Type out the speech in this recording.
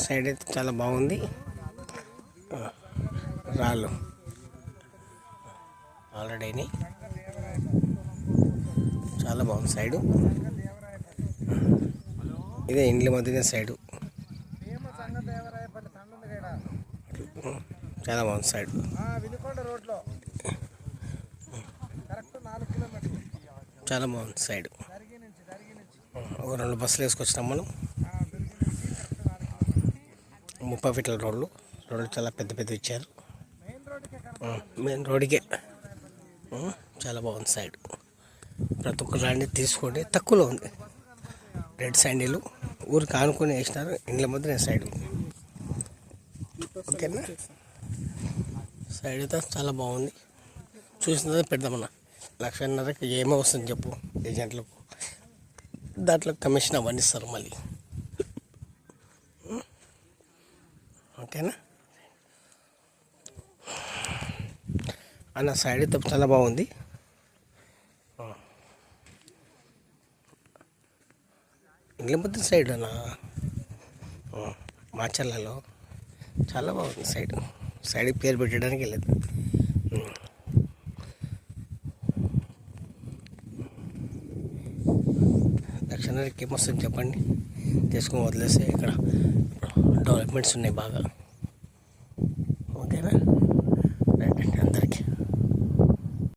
Side అయితే చాలా బాగుంది. రాళ్ళు ఆల్రెడీ చాలా బాగుంది సైడు. ఇదే ఇండ్ల మధ్యనే సైడు చాలా బాగుంది సైడ్. చాలా బాగుంది సైడ్. ఒక 2 బస్సులు వేసుకొచ్చినాం మనం. 30 ఫీట్ల రోడ్లు చాలా పెద్ద పెద్ద ఇచ్చారు. మెయిన్ రోడ్డుకే చాలా బాగుంది సైడ్. ప్రతి ఒక్క ల్యాండ్ తీసుకోండి, తక్కువలో ఉంది. రెడ్ శాండిల్ ఊరికి ఆనుకొని వేసినారు. ఇండ్ల మధ్య సైడ్ ఓకేనా. సైడ్ అయితే చాలా బాగుంది. చూసినదే పెడదామన్నా. 1,50,000కి ఏమో వస్తుంది చెప్పు ఏజెంట్లకు. దాంట్లో కమిషన్ అవన్నీ ఇస్తారు మళ్ళీ. ఓకేనా అన్న. సైడ్ అయితే చాలా బాగుంది. ఇండ్ల మధ్య సైడ్ అన్న మాచర్లలో చాలా బాగుంది సైడ్. సైడ్కి పేరు పెట్టడానికి లేదు. 1,00,000కి ఏమొస్తుంది చెప్పండి. తీసుకొని వదిలేస్తే ఇక్కడ డెవలప్మెంట్స్ ఉన్నాయి బాగా. ఓకేనా రైట్ అండి అందరికీ.